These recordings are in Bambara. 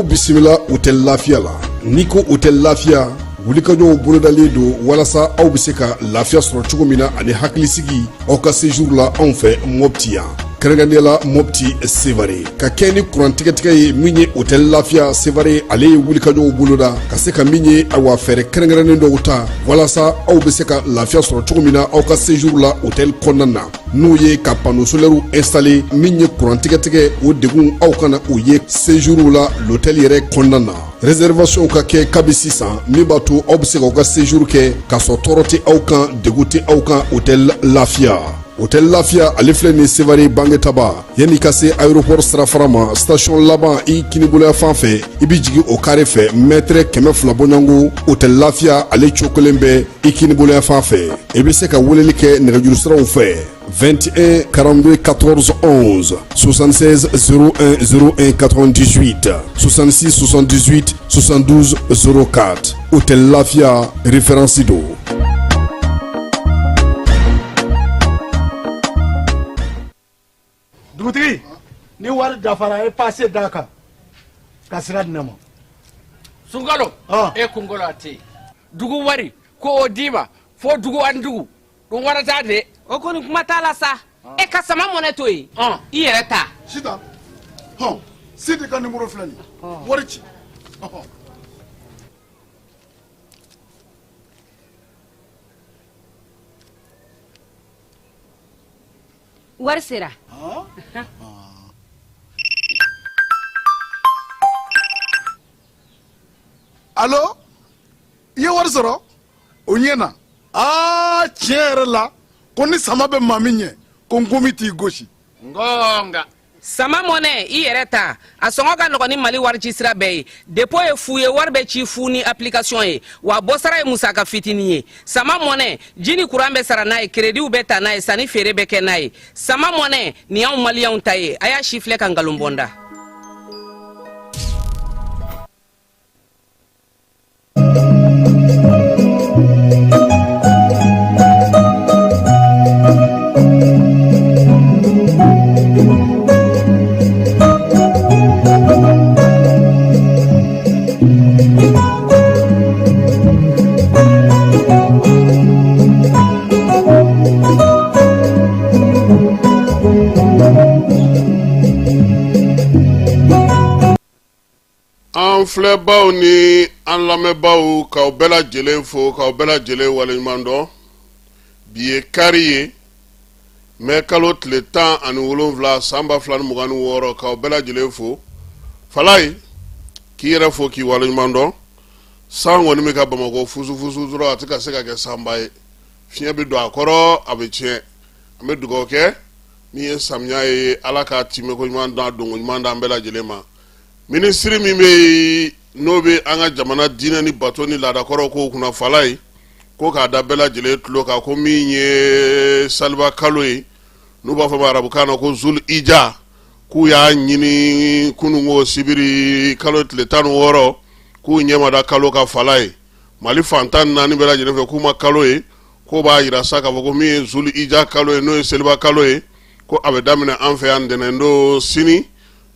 Bismillah hôtel Lafia la niko hôtel Lafia wulikajɔw bolodalen do walasa aw bɛ se ka lafiya sɔrɔ cogo min na ani hakilisigi aw ka séjour la anw fɛ Mopti yan kɛrɛnkɛrɛnnenya la Mopti Sevare ka kɛ ni kurantigɛtigɛ ye min ye hôtel Lafia Sevare ale ye wulikajɔw boloda ka se ka min ye awa fɛɛrɛ kɛrɛnkɛrɛnnen dɔw ta walasa aw bɛ se ka lafiya sɔrɔ cogo min na aw ka séjour la hôtel kɔnɔna na n'o ye ka panneau solaire installé min ye kurantigɛtigɛ o degun aw kana o ye séjour la l'hôtel yɛrɛ kɔnɔna na réservation ka kɛ kabi sisan min b'a to aw bɛ se k'aw ka séjour kɛ k'a sɔrɔ tɔɔrɔ tɛ aw kan degun tɛ aw kan hôtel Lafia. Hôtel Lafia ale filɛ nin Sevare Bangetaba yanni ka se aéroport sirafara ma station laban i kiniboloya fan fɛ i bi jigin o carré fɛ mètre 200 bɔɲɔngo Hôtel Lafia ale cokolen bɛ i kiniboloya fan fɛ i bɛ se ka weleli kɛ nɛgɛjuru siraw fɛ 21 42 14 11 76 01 01 98 66 78 72 04 Hôtel Lafia référence do. Dugutigi ni wari dafara e passé daka kasira dinama Sungalo e kungolo ati dugu wari ko odima fo dugu andugu don warata de o koni kuma tala sa e ka sama mone to yi i yere ta sita sidi ka numéro flani wari ci wari sera Allo ye wari sɔrɔ o ɲɛna tiɲɛ yɛrɛ la ko ni sama bɛ maa min ɲɛ ko n komi t'i gosi ngonga sama mone i yere ta a sɔngɔ ka nɔgɔ ni Mali wari ci sira bɛɛ ye dépôt ye fu ye wari bɛ ci fu ni application ye wa bɔsara ye musaka fitinin ye sama mone jini kuran bɛ sara n'a ye crédit bɛ ta n'a ye sanni feere bɛ kɛ n'a ye sama mone ni anw maliyɛnw ta ye a y'a si filɛ ka ngalon bɔnda. An filɛbaw ni an lamɛnbaw k'aw bɛɛ lajɛlen fo k'aw bɛɛ lajɛlen waleɲuman dɔn bi ye kari ye mai kalo tile 17 san 2026 k'aw bɛɛ lajɛlen fo Falaye k'i yɛrɛ fo k'i waleɲuman dɔn san kɔni bɛ ka Bamakɔ fusu dɔrɔn a tɛ ka se ka kɛ sanba ye fiɲɛ bɛ don a kɔrɔ a bɛ tiɲɛ an bɛ dugawu kɛ min ye samiya ye Ala ka timɛko ɲuman d'an donko ɲuman d'an bɛɛ lajɛlen ma. Ministre min bɛ n'o bɛ an ka jamana diinɛ ni bato ni laadakɔrɔw ko kunna Falaye ko k'a da bɛɛ lajɛlen tulo kan ko min ye saliba kalo ye n'u b'a fɔ ma arabukan na ko Zul Ija k'u y'a ɲini kununko sibiri kalo tile 16 k'u ɲɛma da kalo ka Falaye Mali fantan 4 bɛɛ lajɛlen fɛ k'u ma kalo ye ko b'a jira sa k'a fɔ ko min ye Zul Ija kalo ye n'o ye seliba kalo ye ko a bɛ daminɛ an fɛ yan ntɛnɛndon sini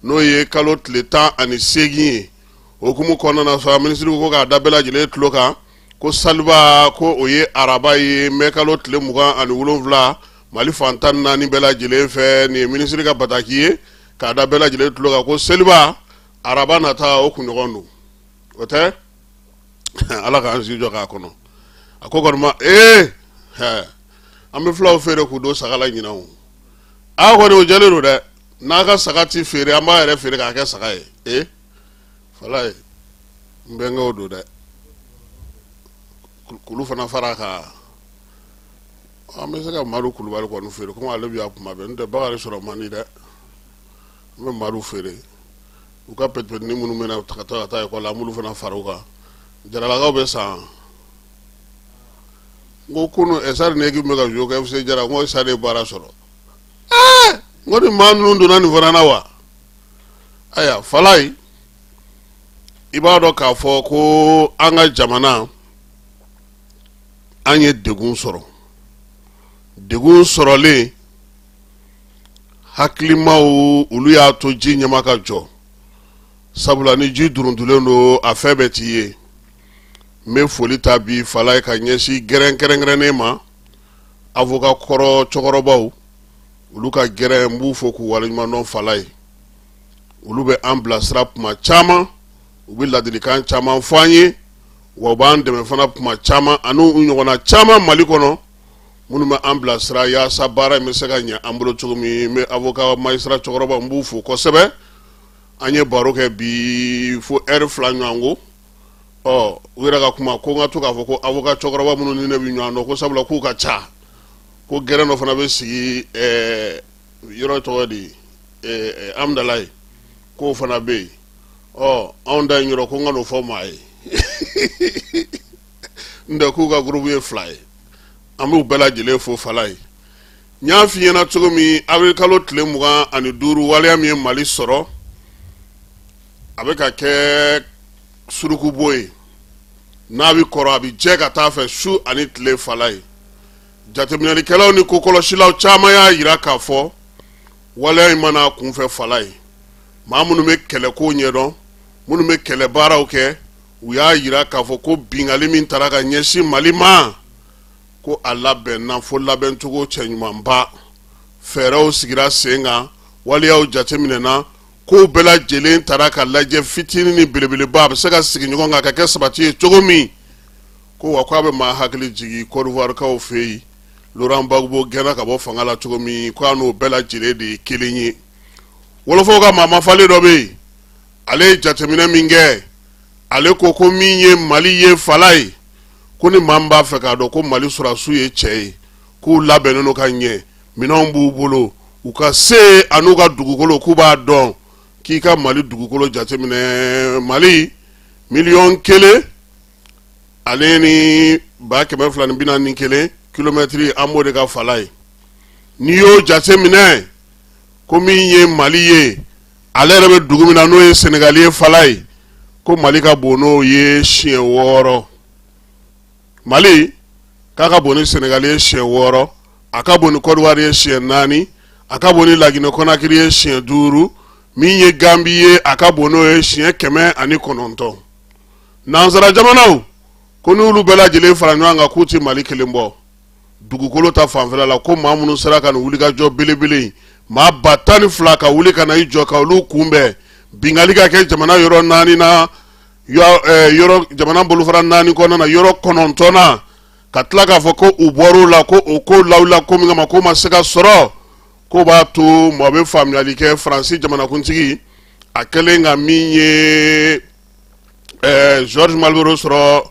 n'o ye kalo tile 18 ye okumu kɔnɔna na sa ministre ko k'a da bɛɛ lajɛlen tulo kan ko saliba ko o ye araba ye mai kalo tile 27 Mali fantan 4 bɛɛ lajɛlen fɛ nin ye ministre ka bataki ye k'a da bɛɛ lajɛlen tulo kan ko seliba araba nata o kunɲɔgɔn don o tɛ Ala k'an si jɔ k'a kɔnɔ a ko kɔni ma an bɛ fulaw feere k'u don sagala ɲinan o a kɔni o jɛlen don dɛ n'a ka saga ti feere an b'a yɛrɛ feere k'a kɛ saga ye Falaye n bɛnkɛw don dɛ kulu fana fara kan an bɛ se ka Madu Kulubali kɔni feere komi ale bɛ yan kuma bɛɛ n'o tɛ Bakari sɔrɔ man di dɛ an bɛ Madu feere u ka pet ni minnu bɛna ka taa ekɔli la m'olu fana fara u kan jaralakaw bɛ san n ko kunu esari ne k'i bɛ ka jouer kɛ FC Jara n ko esari ye baara sɔrɔ n ko ni maa ninnu donna nin fana na wa aya Falaye i b'a dɔn k'a fɔ ko an ka jamana an ye degun sɔrɔ degun sɔrɔlen hakilimaw olu y'a to ji ɲɛma ka jɔ sabula ni ji duruntulen don a fɛn bɛɛ t'i ye n bɛ foli ta bi Falaye ka ɲɛsin gɛrɛnkɛrɛnkɛrɛnnen ma avocat kɔrɔ cɛkɔrɔbaw olu ka gɛrɛ n b'u fɔ k'u waleɲumandɔn Falaye olu bɛ an bilasira kuma caman u bɛ ladilikan caman fɔ an ye wa u b'an dɛmɛ fana kuma caman ani u ɲɔgɔnna caman Mali kɔnɔ minnu bɛ an bilasira yaasa baara in bɛ se ka ɲɛ an bolo cogo min n bɛ avocat magistrat cɛkɔrɔba n b'u fo kosɛbɛ an ye baro kɛ bi fo heure 2 ɲɔgɔn ko u yɛrɛ ka kuma ko n ka to k'a fɔ ko avocat cɛkɔrɔba minnu ni ne bɛ ɲɔgɔn dɔn ko sabula k'u ka ca ko gɛrɛn dɔ fana bɛ sigi yɔrɔ tɔgɔ di Amdalaye k'o fana bɛ yen anw da in yɔrɔ ko n ka n'o fɔ maa ye n tɛ k'u ka groupe ye 2 ye an b'u bɛɛ lajɛlen fo Falaye n y'a f'i ɲɛna cogo min avril kalo tile 25 waleya min ye Mali sɔrɔ a bɛ ka kɛ surukubo ye n'a bɛ kɔrɔ a bɛ jɛ ka taa fɛ su ani tile Falaye jateminɛlikɛlaw ni kokɔlɔsilaw caman y'a jira k'a fɔ waleya in mana kunfɛ Falaye maa minnu bɛ kɛlɛko ɲɛdɔn minnu bɛ kɛlɛ baaraw kɛ u y'a jira k'a fɔ ko bingali min taara ka ɲɛsin Mali ma ko a labɛnna fo labɛncogo cɛɲumanba fɛɛrɛw sigira sen kan waleyaw jateminɛna ko bɛɛ lajɛlen taara ka lajɛ fitinin ni belebeleba a bɛ se ka sigi ɲɔgɔn kan ka kɛ sabati ye cogo min ko wa k'a bɛ maa hakili jigin Côte d'Ivoire kaw fɛ yen Laurent Gbagbo gɛnna ka bɔ fanga la cogo min ko a n'o bɛɛ lajɛlen de ye kelen ye wolofaw ka maa mafalen dɔ bɛ yen ale ye jateminɛ min kɛ ale ko min ye Mali ye Falaye ko ni maa min b'a fɛ k'a dɔn ko Mali sɔrɔdasiw ye cɛ ye k'u labɛnnen don ka ɲɛ minɛnw b'u bolo u ka se a n'u ka dugukolo k'u b'a dɔn k'i ka Mali dugukolo jateminɛ Mali 1,000,000 ale ni 241 kilomɛtiri an b'o de ka Falaye n'i y'o jateminɛ ko min ye Mali ye ale yɛrɛ bɛ dugu min na n'o ye Senegali ye Falaye ko Mali ka bon n'o ye siɲɛ 6 Mali k'a ka bon ni Senegali ye siɲɛ 6 a ka bon ni Côte d'Ivoire ye siɲɛ 4 a ka bon ni Laginɛ Conakry ye siɲɛ 5 min ye Gambi ye a ka bon n'o ye siɲɛ 109 nansara jamanaw ko n'olu bɛɛ lajɛlen fara ɲɔgɔn kan k'u ti Mali kelen bɔ dugukolo ta fanfɛla la ko maa minnu sera ka nin wulikajɔ belebele maa 12 ka wuli ka na i jɔ ka olu kunbɛn bingali ka kɛ jamana yɔrɔ 4 na yɔrɔ jamana bolofara 4 kɔnɔna na yɔrɔ 9 na ka tila k'a fɔ ko u bɔr'o la ko o ko lawula ko min kama ko ma se ka sɔrɔ ko b'a to mɔgɔ bɛ faamuyali kɛ Faransi jamanakuntigi a kɛlen ka min ye Georges Malboro sɔrɔ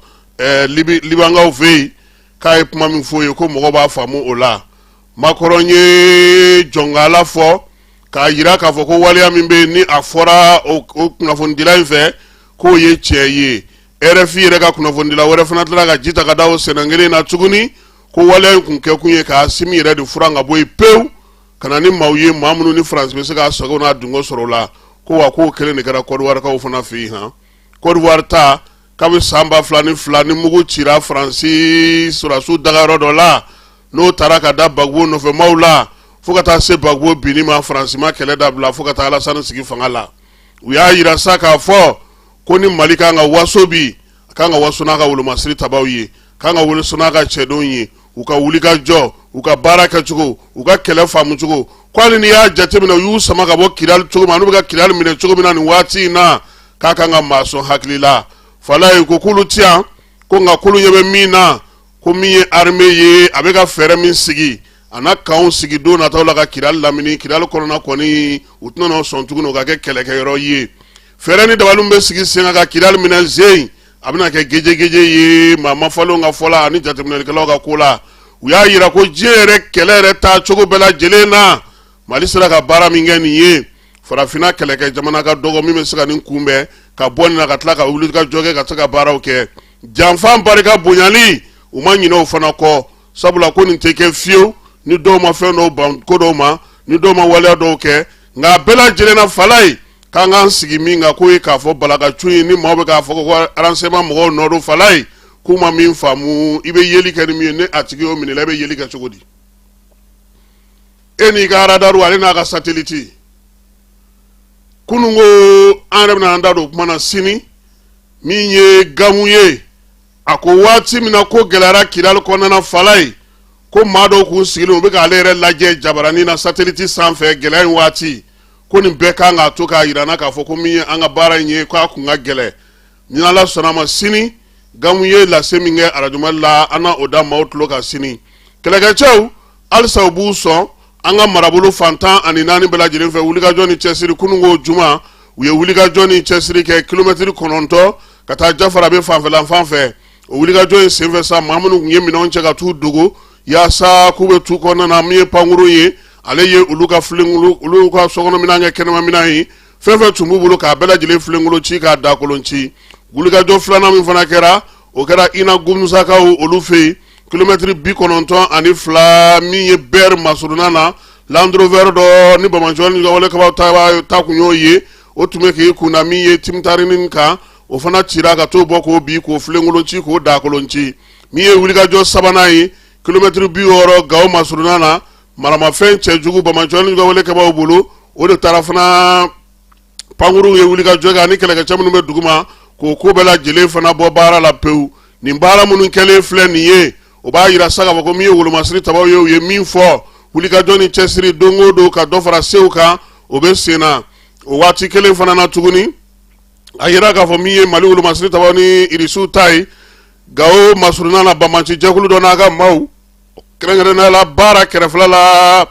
Libankaw fɛ yen k'a ye kuma min f'o ye ko mɔgɔ b'a faamu o la Macron ye jɔnkala fɔ k'a jira k'a fɔ ko waleya min bɛ yen ni a fɔra o kunnafonidila in fɛ k'o ye tiɲɛ ye RFI yɛrɛ ka kunnafonidila wɛrɛ fana tila ka ji ta ka da o sɛnɛ kelen na tuguni ko waleya in kun kɛ kun ye k'a simi yɛrɛ de furan ka bɔ yen pewu ka na ni maaw ye maa minnu ni Faransi bɛ se k'a sago n'a dungo sɔrɔ o la ko wa k'o kelen de kɛra Côte d'Ivoire kaw fana fɛ yen Côte d'Ivoire ta kabi san 2002 ni mugu cira Faransi sɔrɔdasiw dagayɔrɔ dɔ la n'o taara ka da Gbagbo nɔfɛmaw la fo ka taa se Gbagbo binni ma Faransi ma kɛlɛ dabila fo ka taa Alassane sigi fanga la u y'a jira sa k'a fɔ ko ni Mali kan ka waso bi kan ka waso n'a ka wolomasiri tabaw ye kan ka waso n'a ka cɛdenw ye u ka wuli ka jɔ u ka baara kɛcogo u ka kɛlɛ faamu cogo ko hali n'i y'a jateminɛ u y'u sama ka bɔ Kidali cogo min n'u bɛ ka Kidali minɛ cogo min na nin waati in na k'a kan ka maa sɔn hakili la Falaye ko k'olu ti yan ko nka k'olu ɲɛ bɛ min na ko min ye armée ye a bɛ ka fɛɛrɛ min sigi a n'a kanw sigi don nataw la ka Kidali lamini Kidali kɔnɔna kɔni u tɛna n'o sɔn tuguni o ka kɛ kɛlɛkɛyɔrɔ ye fɛɛrɛ ni dabaliw bɛ sigi sen kan ka Kidali minɛ zen a bɛna kɛ gejegeje ye maa mafalenw ka fɔ la ani jateminɛlikɛlaw ka ko la u y'a jira ko diɲɛ yɛrɛ kɛlɛ yɛrɛ taa cogo bɛɛ lajɛlen na Mali sera ka baara min kɛ nin ye farafina kɛlɛkɛ jamana ka dɔgɔ min bɛ se ka nin kunbɛn ka bɔ nin na ka tila ka wuli ka jɔ kɛ ka se ka baaraw kɛ janfan barika bonyali u ma ɲinɛ o fana kɔ sabula ko nin tɛ kɛ fiyewu ni dɔw ma fɛn dɔw ban ko dɔw ma ni dɔw ma waleya dɔw kɛ nka a bɛɛ lajɛlen na fala ye k'an k'an sigi min kan k'o ye k'a fɔ balakacu ye ni maaw bɛ k'a fɔ ko renseignement mɔgɔw nɔ don fala ye k'u ma min faamu i bɛ yeli kɛ ni min ye ne a tigi y'o minɛ i bɛ yeli kɛ cogo di e n'i ka radaru ale n'a ka satellite kunun ko an yɛrɛ bɛna an da don o kuma na sini min ye gamu ye a ko waati min na ko gɛlɛyara kidali kɔnɔna fala ye ko maa dɔw k'u sigilen u bɛ k'ale yɛrɛ lajɛ jabaranin na satellite sanfɛ gɛlɛya in waati ko nin bɛɛ kan k'a to k'a yirana k'a fɔ ko min ye an ka baara in ye k'a kun ka gɛlɛ ni ala sɔnna a ma sini gamu ye lase min kɛ radio Mali la an na o da maaw tulo kan sini kɛlɛkɛcɛw halisa u b'u sɔn an ka marabolo fantan ani naani bɛɛ lajɛlen fɛ wulikajɔ ni cɛsiri kunun ko juma u ye wulikajɔ ni cɛsiri kɛ kilomɛtiri 9 ka taa jafara bɛ fanfɛla fan fɛ o wulikajɔ in senfɛ sa maa minnu tun ye minɛnw cɛ ka t'u dogo yaasa k'u bɛ tu kɔnɔna na min ye pankuru ye ale ye olu ka filenkulu olu ka sokɔnɔ minɛn kɛ kɛnɛma minɛn ye fɛn fɛn tun b'u bolo k'a bɛɛ lajɛlen filenkulu ci k'a dakolon ci wulikajɔ filanan min fana kɛra o kɛra ina gumusakaw olu fɛ yen kilomɛtiri 92 min ye bɛri masuruna na Land Rover dɔ ni Bamakɔ ni wale kabaw ta kun y'o ye o tun bɛ k'i kunna min ye timitarini kan o fana cira ka t'o bɔ k'o bi k'o filenkulu ci k'o dakolon ci min ye wulikajɔ sabanan ye kilomɛtiri 60 Gawo masuruna na maramafɛn cɛjugu Bamakɔ ni wale kabaw bolo o de taara fana pankuru ye wulikajɔ kɛ ani kɛlɛkɛcɛ minnu bɛ duguma k'o ko bɛɛ lajɛlen fana bɔ baara la pewu nin baara minnu kɛlen filɛ nin ye o b'a yira sa k'a fɔ ko min ye wolomasiri tabaw ye u ye min fɔ wulikajɔ ni cɛsiri don o don ka dɔ fara sew kan o bɛ sen na o waati kelen fana na tuguni a yira k'a fɔ min ye Mali wolomasiri tabaw ni irisiw ta ye Gawo masuruna na Bamaci jɛkulu dɔ n'a ka maaw kɛrɛnkɛrɛnnenya la baara kɛrɛfɛla la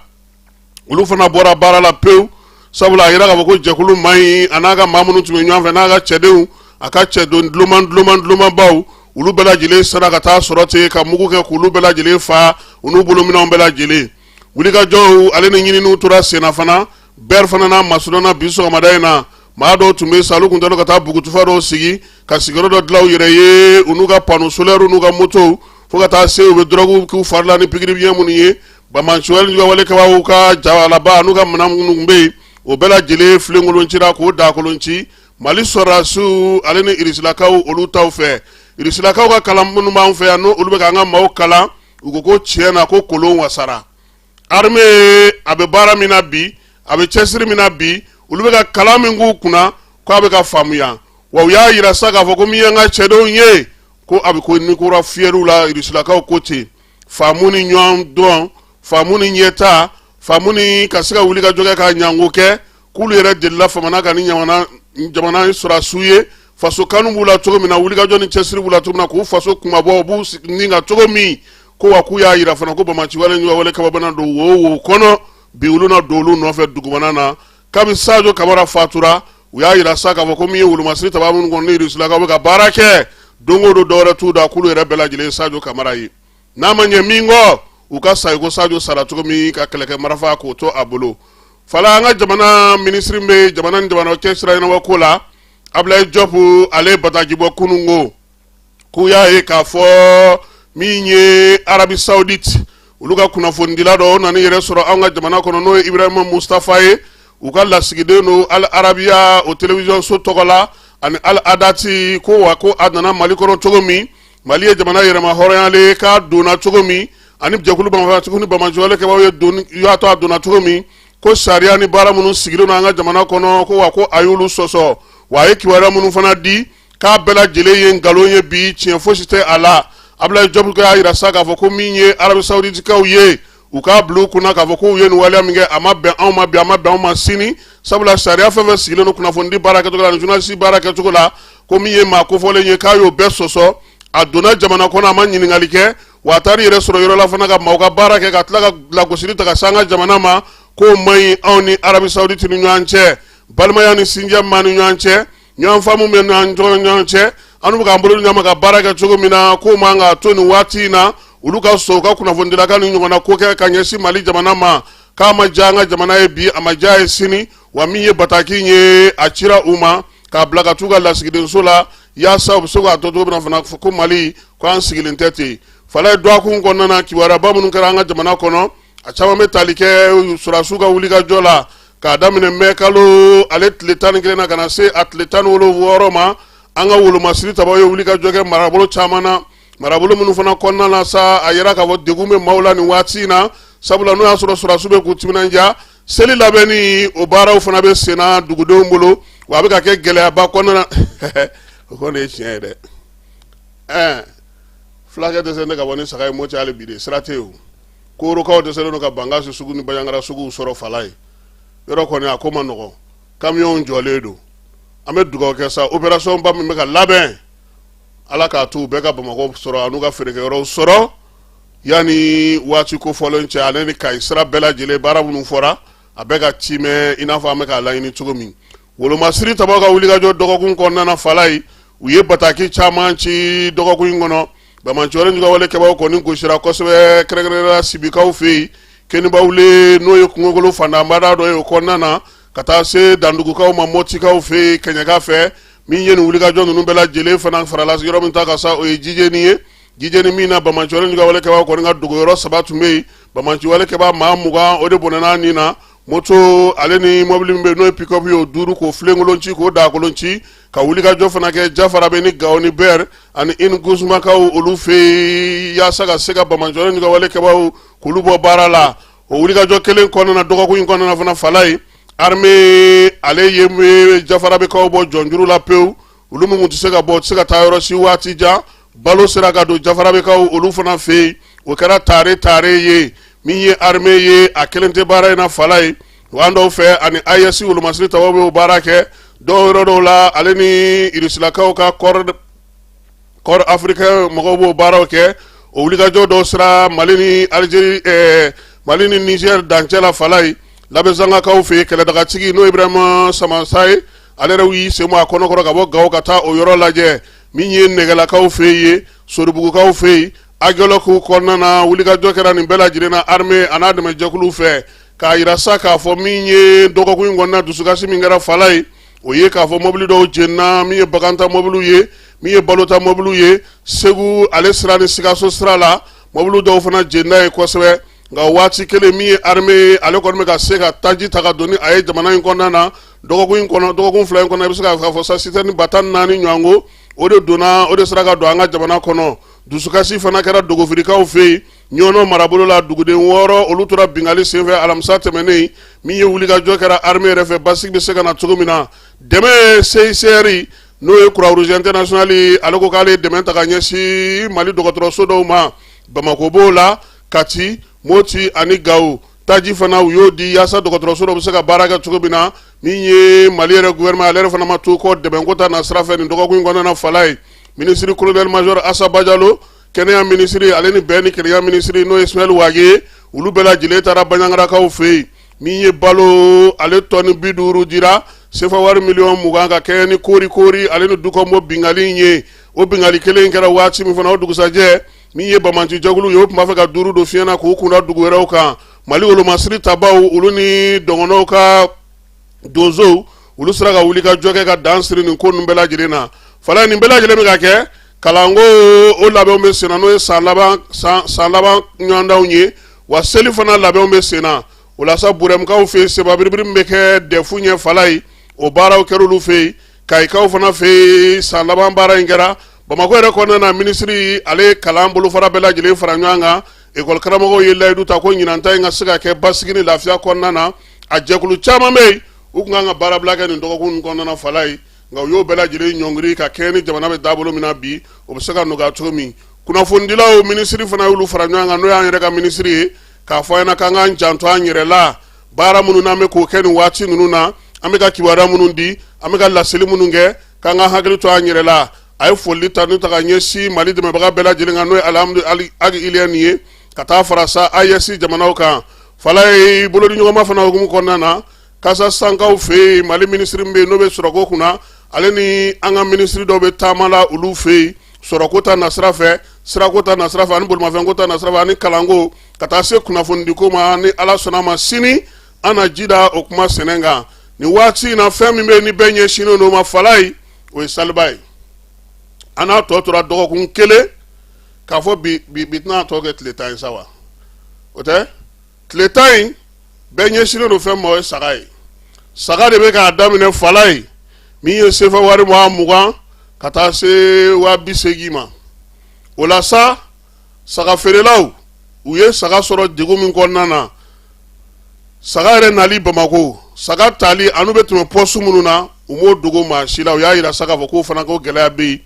olu fana bɔra baara la pewu sabula a yira k'a fɔ ko jɛkulu man ɲi a n'a ka maa minnu tun bɛ ɲɔgɔn fɛ n'a ka cɛdenw a ka cɛdon dulomanbaw olu bɛɛ lajɛlen sera ka taa sɔrɔ ten ka mugu kɛ k'olu bɛɛ lajɛlen fa u n'u bolominɛnw bɛɛ lajɛlen wulikajɔw ale ni ɲininiw tora senna fana bɛri fana n'a masuruna bi sɔgɔmada in na maa dɔw tun bɛ sa olu kun tɛ ka taa bugutufa dɔw sigi ka sigiyɔrɔ dɔ dilan u yɛrɛ ye u n'u ka pano solaire n'u ka motow fo ka taa se u bɛ dɔrɔgu k'u fari la ni pikiri biyɛn minnu ye Bamakɔ ni wale kabaw ka jabalaba n'u ka minɛn minnu bɛ yen o bɛɛ lajɛlen filenkolon cira k'o dakolon ci Mali sɔrɔdasiw ale ni irisilakaw olu taw fɛ irisilakaw ka kalan minnu b'an fɛ yan n'o olu bɛ k'an ka maaw kalan u ko ko tiɲɛ na ko kolon wasara armée a bɛ baara min na bi a bɛ cɛsiri min na bi olu bɛ ka kalan min k'u kunna k'a bɛ ka faamuya wa u y'a yira sa k'a fɔ ko min ye an ka cɛdenw ye ko a bɛ ko ni kora fiyɛriw la irisilakaw ko ten faamu ni ɲɔgɔn dɔn faamu ni ɲɛta faamu ni ka se ka wuli ka jɔ kɛ ka ɲango kɛ k'olu yɛrɛ delila famana ka ni jamana sɔrɔdasiw ye faso kanu b'u la cogo min na wulikajɔ ni cɛsiri b'u la cogo min na k'u faso kumabɔ u b'u ni ka cogo min ko wa k'u y'a yira fana ko Bamaci wale kababana don wo kɔnɔ bi olu na don olu nɔfɛ dugumana na kabi Sajo Kamara fatura u y'a yira sa k'a fɔ ko min ye wolomasiri taba minnu kɔnɔ ni irisilakaw bɛ ka baara kɛ don o don dɔwɛrɛ t'u da k'olu yɛrɛ bɛɛ lajɛlen Sajo Kamara ye n'a ma ɲɛ min kɔ u ka sa ko Sajo sara cogo min ka kɛlɛkɛ marifa k'o to a bolo fala an ka jamana minisiri bɛ jamana ni jamana cɛ sira ɲɛnabɔ ko la Ablaye Diop ale bataji bɔ kunun ko k'u y'a ye k'a fɔ min ye Arabi Saoudite olu ka kunnafonidila dɔ o nana yɛrɛ sɔrɔ an ka jamana kɔnɔ n'o ye Ibrahima Mustafa ye u ka lasigiden don Al Arabiya o télévision so tɔgɔ la ani Al Adati ko wa ko a nana Mali kɔnɔ cogo min Mali ye jamana yɛrɛma hɔrɔnyalen k'a donna cogo min ani jɛkulu Bamakɔ ni Bamakɔ kɛbaw ye y'a to a donna cogo min ko sariya ni baara minnu sigilen don an ka jamana kɔnɔ ko wa ko a y'olu sɔsɔ wa a ye kibaruya minnu fana di k'a bɛɛ lajɛlen ye nkalon ye bi tiɲɛ fosi tɛ a la Ablaye Diop y'a yira sa k'a fɔ ko min ye Arabi Saouditikaw ye u k'a bila u kunna k'a fɔ k'u ye nin waleya min kɛ a ma bɛn anw ma bi a ma bɛn anw ma sini sabula sariya fɛn fɛn sigilen don kunnafonidi baara kɛcogo la ani journaliste baara kɛcogo la ko min ye maa kofɔlen ye k'a y'o bɛɛ sɔsɔ a donna jamana kɔnɔ a ma ɲininkali kɛ wa a taara yɛrɛ sɔrɔ yɔrɔ la fana ka maaw ka baara kɛ ka tila ka lagosili ta ka se an ka jamana ma k'o man ɲi anw ni Arabi Saoudite ni ɲɔgɔn cɛ balimaya ni sinjiya ma ni ɲɔgɔn cɛ ɲɔgɔn faamu bɛ ni ɲɔgɔn cɛ anu bɛ k'an bolo ɲama ka baara kɛ cogo min na k'o man ka to nin waati in na olu ka sɔn u ka kunnafonidilaka ni ɲɔgɔnna ko kɛ ka ɲɛsin Mali jamana ma k'a ma diya an ka jamana ye bi a ma diya ye sini wa min ye bataki ye a cira u ma k'a bila ka t'u ka lasigidenso la yaasa u bɛ se k'a to cogo min na fana ko Mali ko an sigilen tɛ ten fala ye dɔgɔkun kɔnɔna na kibaruya minnu kɛra an ka jamana kɔnɔ a caman bɛ tali kɛ sɔrɔdasiw ka wulikajɔ la k'a daminɛ mɛ kalo ale tile 11 na ka na se a tile 16 ma an ka wolomasiri tabaw ye wulikajɔ kɛ marabolo caman na marabolo minnu fana kɔnɔna na sa a yɛrɛ k'a fɔ degun bɛ maaw la nin waati in na sabula n'o y'a sɔrɔ sɔrɔdasiw bɛ k'u timinanja seli labɛnni o baaraw fana bɛ senna dugudenw bolo wa a bɛ ka kɛ gɛlɛyaba kɔnɔna na o kɔni ye tiɲɛ ye dɛ fulakɛ dɛsɛ ne ka bɔ ni saga ye moti hali bi de sira tɛ yen o korokaw dɛsɛlen don ka bangasi sugu ni baɲangara suguw sɔrɔ fala ye yɔrɔ kɔni a ko ma nɔgɔn kamiyɔnw jɔlen don an bɛ dugawu kɛ sa opération ba min bɛ ka labɛn ala k'a to u bɛɛ ka Bamakɔ sɔrɔ a n'u ka feerekɛyɔrɔw sɔrɔ yanni waati kofɔlen cɛ ale ni Kayi sira bɛɛ lajɛlen baara minnu fɔra a bɛɛ ka timɛ i n'a fɔ an bɛ k'a laɲini cogo min wolomasiri tabaw ka wulikajɔ dɔgɔkun kɔnɔna na fala ye u ye bataki caman ci dɔgɔkun in kɔnɔ Bamanciwale ka wale kɛbaw kɔni gosira kosɛbɛ kɛrɛnkɛrɛnnenya sibikaw fɛ yen Kenibawule n'o ye kungokolo fandanbada dɔ ye o kɔnɔna na ka taa se dandugukaw ma Motikaw fɛ yen Kɛɲɛka fɛ min ye nin wulikajɔ ninnu bɛɛ lajɛlen fana farala yɔrɔ min ta ka sa o ye Jijeni ye Jijeni min na Bamanciwale ka wale kɛbaw kɔni ka duguyɔrɔ 3 tun bɛ yen Bamanciwale kɛba maa 20 o de bɔnɛna nin na moto ale ni mobili min bɛ n'o ye pick-up ye o 5 k'o filenkolon ci k'o daakolon ci ka wulikajɔ fana kɛ Jafara bɛ ni Gawo ni Ber ani Ingusumakaw olu fɛ yaasa ka se ka Bamanciwale ka wale kɛbaw k'olu bɔ baara la o wulikajɔ kelen kɔnɔna na dɔgɔkun in kɔnɔna fana fala ye armée ale ye Jafara bɛ kaw bɔ jɔnjuru la pewu olu mun tɛ se ka bɔ tɛ se ka taa yɔrɔ si waati jan balo sera ka don Jafara bɛ kaw olu fana fɛ o kɛra tare ye min ye armée ye a kelen tɛ baara in na fala ye wa an dɔw fɛ ani AES wolomasiri tabaw bɛ o baara kɛ dɔw yɔrɔ dɔw la ale ni Irisilakaw ka corps africain mɔgɔw b'o baaraw kɛ o wulikajɔ dɔw sera Mali ni Algérie Mali ni Niger dancɛ la fala ye labɛnsangakaw fɛ kɛlɛdagatigi n'o Ibrahima Samasa ye ale yɛrɛ y'i sen bɔ a kɔnɔkɔrɔ ka bɔ Gawo ka taa o yɔrɔ lajɛ min ye nɛgɛlakaw fɛ yen Soribugukaw fɛ yen Agɛlɔkuw kɔnɔna na wulikajɔ kɛra nin bɛɛ lajɛlen na armée a n'a dɛmɛjɛkuluw fɛ k'a yira sa k'a fɔ min ye dɔgɔkun in kɔnɔna dusukasi min kɛra fala ye o ye k'a fɔ mobili dɔw jenina min ye baganta mobiliw ye min ye balota mobiliw ye Segu ale sira ni Sikaso sira la mobiliw dɔw fana jenina ye kosɛbɛ nka waati kelen min ye armée ale kɔni bɛ ka se ka taji ta ka don ni a ye jamana in kɔnɔna na dɔgɔkun 2 in kɔnɔ i bɛ se k'a fɔ sa citerne ba 14 ɲɔgɔnko o de donna o de sera ka don an ka jamana kɔnɔ dusukasi fana kɛra dogofirikaw fɛ yen ɲɔnɔ marabolo la duguden 6 olu tora bingali senfɛ alamisa tɛmɛnen min ye wulikajɔ kɛra armée yɛrɛ fɛ basigi bɛ se ka na cogo min na dɛmɛ CICR n'o ye Croix Rouge International ale ko k'ale dɛmɛ ta ka ɲɛsin Mali dɔgɔtɔrɔso dɔw ma Bamako b'o la Kati Moti ani Gawo taji fana u y'o di yaasa dɔgɔtɔrɔso dɔ bɛ se ka baara kɛ cogo min na min ye Mali yɛrɛ gouvernement ale yɛrɛ fana ma to kɔ dɛmɛ ko ta na sira fɛ nin dɔgɔkun in kɔnɔna fala ye ministre colonel major Assa Bajalo kɛnɛya ministre ale ni bɛn ni kɛnɛya ministre n'o ye Ismaël Wage olu bɛɛ lajɛlen taara baɲangarakaw fɛ yen min ye balo ale tɔni 50 dira sefa wari miliyɔn 20 ka kɛ ni kori ale ni dukɔnbɔ bingali in ye o bingali kelen kɛra waati min fana o dugusajɛ min ye Bamanci jɛkulu ye o tun b'a fɛ ka 5 don fiɲɛ na k'u kunda dugu wɛrɛw kan Mali wolomasiri tabaw olu ni dɔngɔnɔw ka donsow olu sera ka wulikajɔ kɛ ka dan siri nin ko ninnu bɛɛ lajɛlen na fala nin bɛɛ lajɛlen bɛ ka kɛ kalanko o labɛnw bɛ sen na n'o ye san laban ɲɔgɔndanw ye wa seli fana labɛnw bɛ sen na o la sa Burɛmukaw fɛ yen sebabiribiri min bɛ kɛ dɛfu ɲɛ fala ye o baaraw kɛra olu fɛ yen Kayikaw fana fɛ yen san laban baara in kɛra Bamako yɛrɛ kɔnɔna na minisiri ale kalan bolofara bɛɛ lajɛlen fara ɲɔgɔn kan école karamɔgɔw ye layidu ta ko ɲinanta in ka se ka kɛ basigi ni lafiya kɔnɔna na a jɛkulu caman bɛ yen u tun kan ka baara bila kɛ nin dɔgɔkun kɔnɔna na fala ye nka u y'o bɛɛ lajɛlen ɲɔngiri ka kɛ ni jamana bɛ taabolo min na bi o bɛ se ka nɔgɔya cogo min kunnafonidilaw minisiri fana y'olu fara ɲɔgɔn kan n'o y'an yɛrɛ ka minisiri ye k'a fɔ an ɲɛna k'an k'an janto an yɛrɛ la baara minnu n'an bɛ k'o kɛ nin waati ninnu na an bɛ ka kibaruya minnu di an bɛ ka laseli minnu kɛ k'an ka hakili to an yɛrɛ la a ye foli ta n'u ta ka ɲɛsin Mali dɛmɛbaga bɛɛ lajɛlen kan n'o ye Alhamdu Agi Iliyani ye ka taa fara sa AES jamanaw kan fala ye bolodi ɲɔgɔnma fana hukumu kɔnɔna na Kasa Sankaw fɛ yen Mali minisiri min bɛ yen n'o bɛ sɔrɔko kunna ale ni an ka minisiri dɔw bɛ taama la olu fɛ yen sɔrɔko ta nasira fɛ sirako ta nasira fɛ ani bolimafɛnko ta nasira fɛ ani kalanko ka taa se kunnafonidiko ma ni Ala sɔnna ma sini an na ji da o kuma sɛnɛ kan ni waati na fɛn min bɛ ni bɛɛ ɲɛsinnen n'o ma fala ye o ye saliba ye an n'a tɔ tora dɔgɔkun kelen k'a fɔ bi tɛna tɔ kɛ tile 10 ye sa wa o tɛ tile 10 in bɛɛ ɲɛsinnen don fɛn ma o ye saga ye saga de bɛ k'a daminɛ fala ye min ye sefa wari 20 ka taa se 80 ma o la sa saga feerelaw u ye saga sɔrɔ degun min kɔnɔna na saga yɛrɛ nali Bamako saga tali anu bɛ tɛmɛ pɔsu minnu na u m'o dogo maa si la u y'a yira sa k'a fɔ k'o fana ko gɛlɛya bɛ yen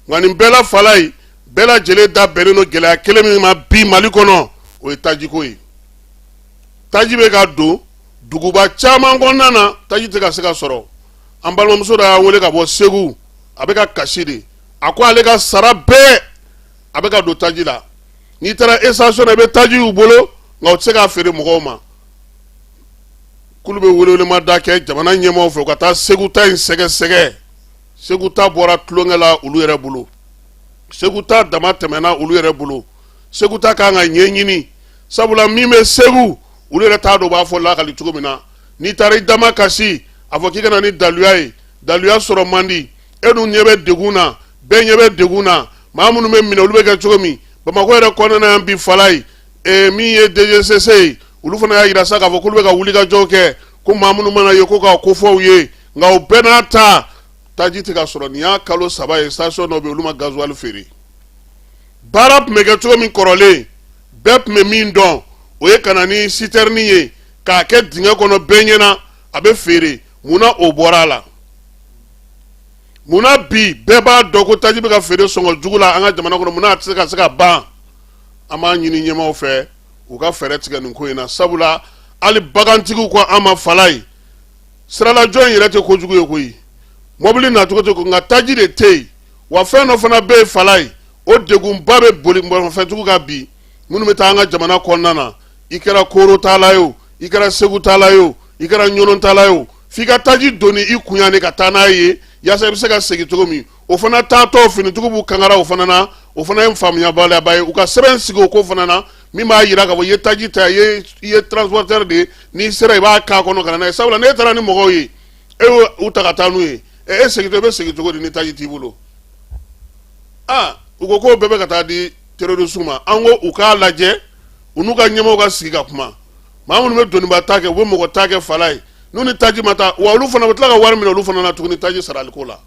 nka nin bɛɛ la fala ye bɛɛ lajɛlen da bɛnnen don gɛlɛya kelen min ma bi Mali kɔnɔ o ye tajiko ye taji bɛ ka don duguba caman kɔnɔna na taji tɛ ka se ka sɔrɔ an balimamuso dɔ y'a wele ka bɔ Segu a bɛ ka kasi de a ko ale ka sara bɛɛ a bɛ ka don taji la n'i taara station na i bɛ taji y'u bolo nka u tɛ se k'a feere mɔgɔw ma k'olu bɛ welewelema da kɛ jamana ɲɛmaaw fɛ u ka taa Segu ta in sɛgɛsɛgɛ Segu ta bɔra tulonkɛ la olu yɛrɛ bolo Segu ta dama tɛmɛna olu yɛrɛ bolo Segu ta kan ka ɲɛɲini sabula min bɛ Segu olu yɛrɛ t'a dɔn u b'a fɔ lakali cogo min na n'i taara i dama kasi a fɔ k'i ka na ni daluya ye daluya sɔrɔ man di e dun ɲɛ bɛ degun na bɛɛ ɲɛ bɛ degun na maa minnu bɛ minɛ olu bɛ kɛ cogo min Bamako yɛrɛ kɔnɔna yan bi fala ye min ye DGCC ye olu fana y'a yira sa k'a fɔ k'olu bɛ ka wulikajɔ kɛ ko maa minnu mana ye ko ka ko fɔw ye nka o bɛɛ n'a ta taji tɛ ka sɔrɔ nin y'a kalo 3 ye station dɔ bɛ olu ma gasoil feere baara tun bɛ kɛ cogo min kɔrɔlen bɛɛ tun bɛ min dɔn o ye ka na ni citerne ye k'a kɛ dingɛ kɔnɔ bɛɛ ɲɛna a bɛ feere munna o bɔra a la munna bi bɛɛ b'a dɔn ko taji bɛ ka feere sɔngɔ jugu la an ka jamana kɔnɔ munna a tɛ se ka ban an b'a ɲini ɲɛmaaw fɛ u ka fɛɛrɛ tigɛ nin ko in na sabula hali bagantigiw ko an ma fala ye siralajɔ in yɛrɛ tɛ kojugu ye koyi mobili nacogo tɛ ko nka taji de tɛ yen wa fɛn dɔ fana bɛ yen fala ye o degunba bɛ boli bolifɛntigiw kan bi minnu bɛ taa an ka jamana kɔnɔna na i kɛra Koro tala ye o i kɛra Segu tala ye o i kɛra Ɲɔnɔn tala ye o f'i ka taji doni i kun yanni ka taa n'a ye yaasa i bɛ se ka segin cogo min o fana taatɔ finitigiw b'u kangara o fana na o fana ye faamuyabaliya ye u ka sɛbɛn sigi o ko fana na min b'a yira k'a fɔ i ye taji ta i ye transporteur de ye n'i sera i b'a k'a kɔnɔ ka na n'a ye sabula n'e taara ni mɔgɔw ye e y'u ta ka taa n'u ye e segintɔ i bɛ segin cogo di ni taji t'i bolo u ko k'o bɛɛ bɛ ka taa di terroriste ma an ko u k'a lajɛ u n'u ka ɲɛmaaw ka sigi ka kuma maa minnu bɛ doniba ta kɛ u bɛ mɔgɔ ta kɛ fala ye n'u ni taji ma taa wa olu fana bɛ tila ka wari minɛ olu fana na tuguni taji saraliko la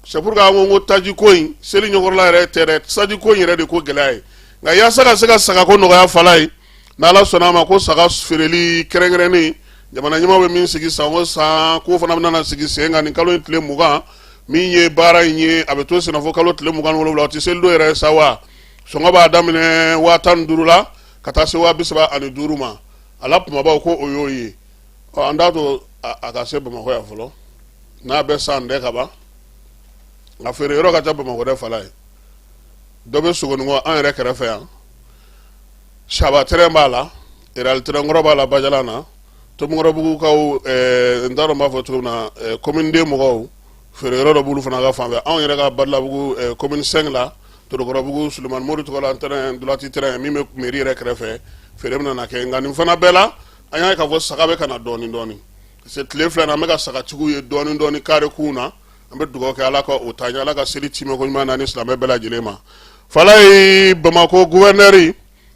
c'est pour que an ko taji ko in seli ɲɔgɔnla yɛrɛ tɛ dɛ taji ko in yɛrɛ de ko gɛlɛya ye nka yaasa ka se ka sagako nɔgɔya fala ye n'Ala sɔnna a ma ko saga feereli kɛrɛnkɛrɛnnen jamana ɲɛmaaw bɛ min sigi san o san k'o fana bɛna sigi sen kan nin kalo in tile 20 min ye baara in ye a bɛ to senna fo kalo tile 27 o tɛ seli don yɛrɛ sa wa sɔngɔ b'a daminɛ 15 la ka taa se 35 ma ala kumabaw ko o y'o ye an t'a to a ka se Bamako yan fɔlɔ n'a bɛ san dɛ ka ban a feere yɔrɔ ka ca Bamako dɛ fala ye dɔ bɛ Sogonikɔ an yɛrɛ kɛrɛfɛ yan Saba terrain b'a la Real terrain kɔrɔ b'a la Bajalan na Tomɔrɔbugukaw n t'a dɔn n b'a fɔ cogo min na commune 2 mɔgɔw feere yɔrɔ dɔ b'olu fana ka fan fɛ anw yɛrɛ ka Badilabugu commune 5 la Torokɔrɔbugu Sulemani Mori tɔgɔ la terrain Dulati terrain min bɛ mairie yɛrɛ kɛrɛfɛ feere bɛna na kɛ nka nin fana bɛɛ la an y'a ye k'a fɔ saga bɛ ka na dɔɔni dɔɔni parce que tile filɛ in na an bɛ ka sagatigiw ye dɔɔni dɔɔni kare kun na an bɛ dugawu kɛ Ala ka o taa ɲɛ Ala ka seli timɛ ko ɲuman na ni silamɛ bɛɛ lajɛlen ma fala ye Bamako gouverneur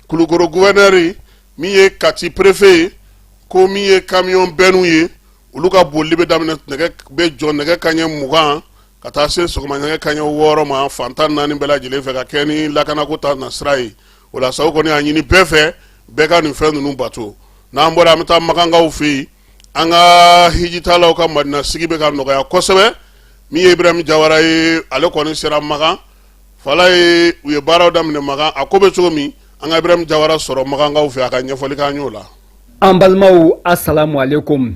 Kulukoro gouverneur min ye Kati préfet ye ko min ye camion bɛnnu ye olu ka bolili bɛ daminɛ bɛ jɔ nɛgɛ kanɲɛ 20 ka taa se sɔgɔma nɛgɛ kanɲɛ 6 ma fantan 4 bɛɛ lajɛlen fɛ ka kɛ ni lakanako ta na sira ye o la sago kɔni y'a ɲini bɛɛ fɛ bɛɛ ka nin fɛn ninnu bato n'an bɔra an bɛ taa makankaw fɛ yen an ka hijitalaw ka Madina sigi bɛ ka nɔgɔya kosɛbɛ min ye Ibrahim Jawara ye ale kɔni sera Makan fala ye u ye baaraw daminɛ Makan a ko bɛ cogo min an ka Ibrahim Jawara sɔrɔ makankaw fɛ a ka ɲɛfɔli k'an y'o la. An balimaw assalamu alaikum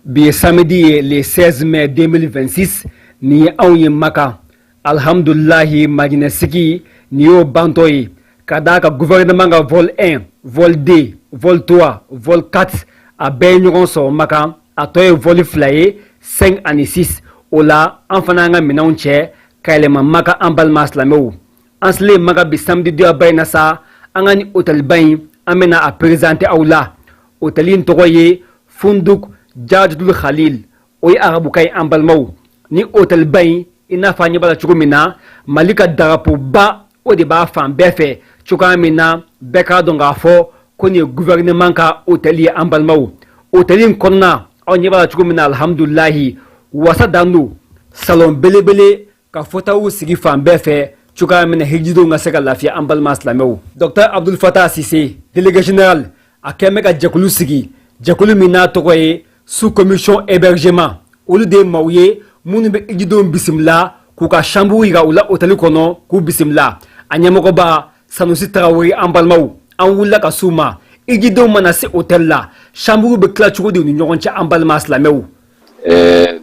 bi ye samedi ye le 16 mai 2026 ni ye anw ye Maka alhamdulilahi Madina sigi ni y'o bantɔ ye ka d'a ka gouvernement ka vol 1 vol 2 vol 3 vol 4 a bɛɛ ye ɲɔgɔn sɔrɔ Maka a tɔ ye vol 2 ye 5 ani 6 o la an fana an ka minɛnw cɛ ka yɛlɛma Maka an balima silamɛw an selen Maka bi samedi doyaba in na sa an ka ni hôtel ba in an bɛna a présenter aw la hôtel in tɔgɔ ye Funduk Jadul Khalil o ye arabu kay an balimaw ni hôtel ba in i n'a fɔ an ɲɛ b'a la cogo min na Mali ka darapoba o de b'a fan bɛɛ fɛ cogoya min na bɛɛ k'a dɔn k'a fɔ ko nin ye gouvernement ka hôtel ye an balimaw hôtel in kɔnɔna aw ɲɛ b'a la cogo min na alhamdulilahi wasa dan don salon belebele ka fɔtaw sigi fan bɛɛ fɛ cogoya min na hijidenw ka se ka lafiya an balima silamɛw Dr Abdul Fattah Sise délégué général a kɛn bɛ ka jɛkulu sigi jɛkulu min n'a tɔgɔ ye sous commission hébergement olu de ye maaw ye minnu bɛ hijidenw bisimila k'u ka chambre yira u la hôtel kɔnɔ k'u bisimila a ɲɛmɔgɔba Sanusi Tarawele an balimaw an wulila ka s'u ma hijidenw mana se hôtel la chambre bɛ tila cogo di u ni ɲɔgɔn cɛ an balima silamɛw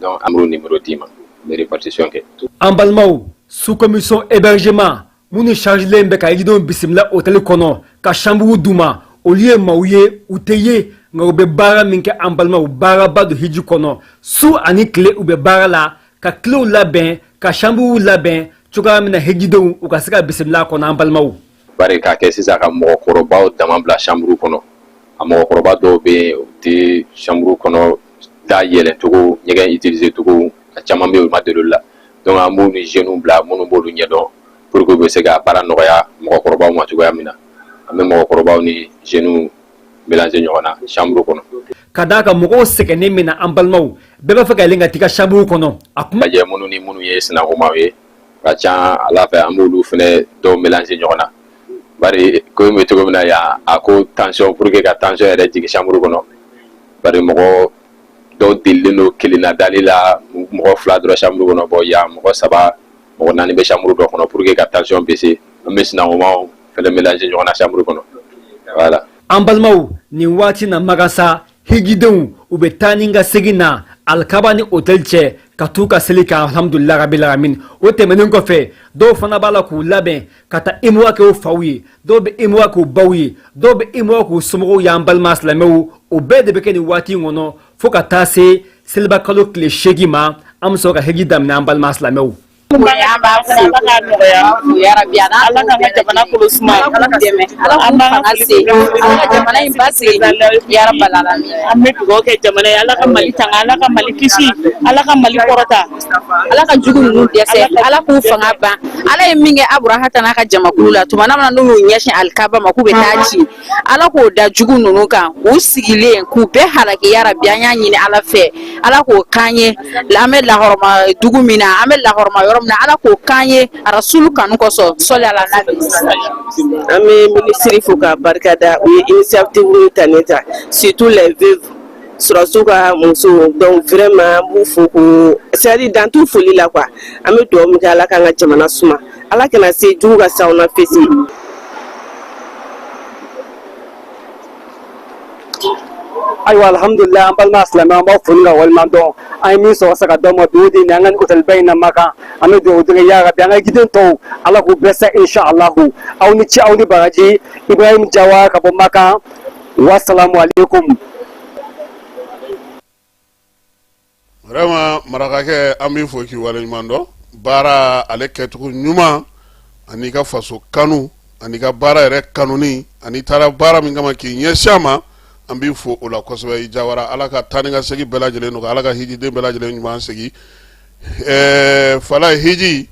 donc amuru numéro 10 ma de répartition kɛ an balimaw sous commission hébergement minnu chargelen bɛ ka hijidenw bisimila hôtel kɔnɔ ka chambre d'u ma olu ye maaw ye u tɛ ye nka u bɛ baara min kɛ an balimaw baaraba don hiji kɔnɔ su ani tile u bɛ baara la ka tilew labɛn ka chambre labɛn cogoya min na hijidenw u ka se ka bisimila kɔnɔ an balimaw bari k'a kɛ sisan ka mɔgɔkɔrɔbaw dama bila chambre kɔnɔ a mɔgɔkɔrɔba dɔw bɛ yen u tɛ chambre kɔnɔ da yɛlɛn cogo ɲɛgɛn utiliser cogo a caman bɛ yen u ma deli o la donc an b'u ni jeunes bila minnu b'olu ɲɛdɔn pour que u bɛ se ka baara nɔgɔya mɔgɔkɔrɔbaw ma cogoya min na an bɛ mɔgɔkɔrɔbaw ni jeunes mélanger ɲɔgɔn na chambre kɔnɔ ka d'a kan mɔgɔw sɛgɛnnen min na an balimaw bɛɛ b'a fɛ ka yɛlɛn ka t'i ka chambre kɔnɔ a kuma lajɛ minnu ni minnu ye sinakumaw ye ka ca ala fɛ an b'olu fɛnɛ dɔw mélanger ɲɔgɔn na bari ko bɛ cogo min na yan a ko tension pour que ka tension yɛrɛ jigin chambre kɔnɔ bari mɔgɔ dɔw delilen don kelenna dali la mɔgɔ fila dɔrɔn chambre kɔnɔ bɔ yan mɔgɔ saba mɔgɔ naani bɛ chambre dɔ kɔnɔ pour que ka tension baisser an bɛ sinakumaw fɛnɛ mélanger ɲɔgɔn na chambre kɔnɔ voilà an balimaw nin waati na magasa hijidenw u bɛ taa ni ka segin na alikaba ni hôtel cɛ ka t'u ka seli kɛ alhamdulilahi rabil alamin o tɛmɛnen kɔfɛ dɔw fana b'a la k'u labɛn ka taa imuwa kɛ u faw ye dɔw bɛ imuwa k'u baw ye dɔw bɛ imuwa k'u somɔgɔw y'an balima silamɛw o bɛɛ de bɛ kɛ nin waati in kɔnɔ fo ka taa se seliba kalo tile 8 ma an bɛ sɔrɔ ka hiji daminɛ an balima silamɛw Ala ka jamana kɔlɔsi Ala ka dɛmɛ Ala ka se Ala ka jamana in basigi ya rabbal alamin an bɛ dugawu kɛ jamana ye Ala ka Mali tanga Ala ka Mali kisi Ala ka Mali kɔrɔta Ala ka jugu ninnu dɛsɛ Ala k'u fanga ban Ala ye min kɛ Aburahata n'a ka jamakulu la tuma na n'u y'u ɲɛsin alikaba ma k'u bɛ taa ci Ala k'o da jugu ninnu kan u sigilen k'u bɛɛ halaki ya rabbi an y'a ɲini Ala fɛ Ala k'o k'an ye an bɛ lahɔrɔma dugu min na an bɛ lahɔrɔma yɔrɔ min na Ala k'o k'an ye rasulu kanu kɔsɔn sɔli ala nabi an bɛ minisiri fo ka barikada u ye initiative ta ne ta surtout les veuves surasiw ka muso donc vraiment an b'u fo ko c'est-à-dire dans tout foli la quoi an bɛ dugawu min kɛ Ala k'an ka jamana suma Ala kana se jugu ka s'aw na fesi ayiwa alhamdulilayi an balima silamɛ an b'aw foni ka waleɲuman dɔn an ye min sɔrɔ sa ka d'aw ma dugawu de ni an ka nin hôtel ba in na Maka an bɛ dugawu kɛ ya rabi an ka hijiden tɔw Ala k'u bɛɛ sa inshallahu aw ni ci aw ni baraji Ibrahim Jawa ka bɔ Maka wasalamu alaikum vraiment marakakɛ an b'i fo k'i waleɲuman dɔn baara ale kɛcogo ɲuman ani ka faso kanu ani ka baara yɛrɛ kanuni ani taara baara min kama k'i ɲɛsin a ma an b'i fo o la kosɛbɛ i Jawara Ala ka taa ni ka segin bɛɛ lajɛlen nɔgɔya Ala ka hijiden bɛɛ lajɛlen ɲuman segi fala hiji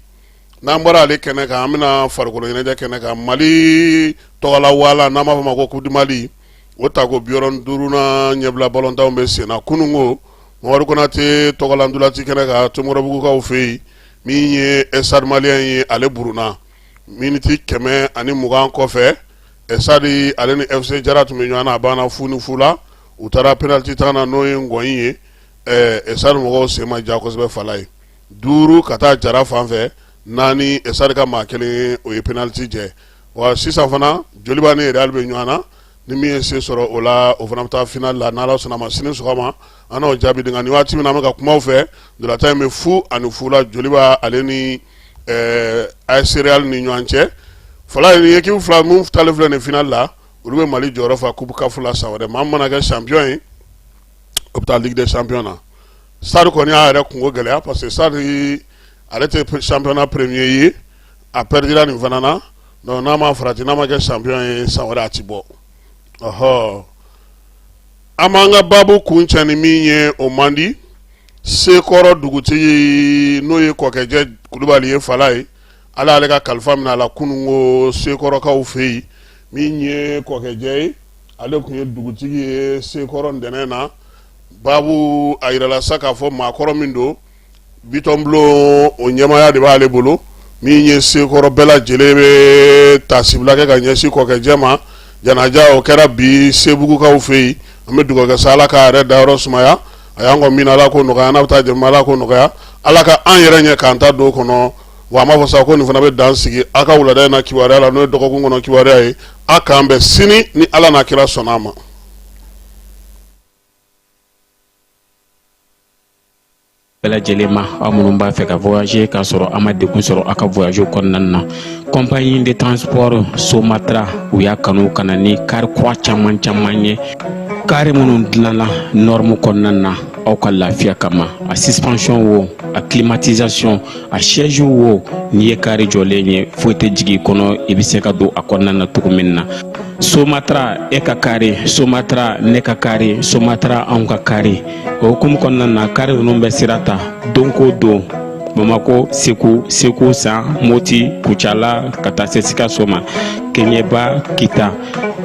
n'an bɔra ale kɛnɛ kan an bɛna farikolo ɲɛnajɛ kɛnɛ kan Mali tɔgɔla wala n'an b'a fɔ ma ko Coupe du Mali o tako 65nan ɲɛbila balontanw bɛ sen na kununko Mamadu Konate tɔgɔla ndulati kɛnɛ kan Tomɔrɔbugukaw fɛ yen min ye Stade Malien ye ale buruna miniti 120 kɔfɛ Sadi ale ni FC Jara tun bɛ ɲɔgɔn na a banna fu ni fu la u taara penalty ta na n'o ye Ngɔyin ye Sadi mɔgɔw sen ma ja kosɛbɛ fala ye 5 ka taa Jara fan fɛ 4 Sadi ka maa kelen o ye penalty jɛ wa sisan fana Joliba ni Real bɛ ɲɔgɔn na ni min ye se sɔrɔ o la o fana bɛ taa final la n'Ala sɔnna ma sini sɔgɔma an n'o jaabi di nka nin waati min na an bɛ ka kuma u fɛ dolata in bɛ fu ani fu la Joliba ale ni AS Real ni ɲɔgɔn cɛ fala ni équipe fila mun talen filɛ nin final la olu bɛ Mali jɔyɔrɔ fa coupe CAF la san wɛrɛ maa min mana kɛ champion ye o bɛ taa Ligue des champions na Stade kɔni y'a yɛrɛ kungo gɛlɛya parce que Stade ale tɛ championnat premier ye a perdira nin fana na donc n'a ma farati n'a ma kɛ champion ye san wɛrɛ a ti bɔ ɔhɔ Amanga babu kunchani minye omandi sekoro dugutigi no ye kokeje kulubali ye falai ala ale ka kalfa mina la kunungo sekoro ka ufei minye kokeje ale kunye dugutigi ye sekoro ndenena babu ayirala saka fo makoro mindo bitomblo onyamaya de bale bolo minye sekoro bela jelebe tasibla ke ganye si kokeje ma janaja o kera bi sebugu ka ufei amedugo ga sala ka re dawro sumaya ayango mina la ko noga na ta jema la ko noga alaka an yere nya kanta do kono wa ma fo sa ko ni fana be dansigi aka wula da na kiware ala no dogo ngono kiware ai aka ambe sini ni ala na kira sonama bela jelema amunun b'a fɛ ka voyager ka sɔrɔ ama degun sɔrɔ aka voyage kɔnɔna na compagnie de transport Somatra u y'a kanu kana ni kari kura caman ye kari minnu dilanna norme kɔnɔna na aw ka lafiya kama a suspension wo a climatisation a siège wo ni ye kari jɔlen ye foyi tɛ jigi kɔnɔ i bɛ se ka don a kɔnɔna na cogo min na Somatra e ka kari Somatra ne ka kari Somatra anw ka kari o hukumu kɔnɔna na kari ninnu bɛ sira ta don ko don Bamako Segu San Moti Kucala ka taa se Sikaso ma Keɲeba Kita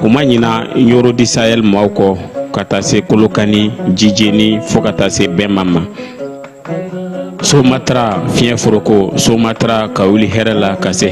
u ma ɲina Yoro di Sahel maaw kɔ ka taa se Kolokani Jijeni fo ka taa se Bɛnma ma Somatra fiɲɛ foroko Somatra ka wuli hɛrɛ la ka se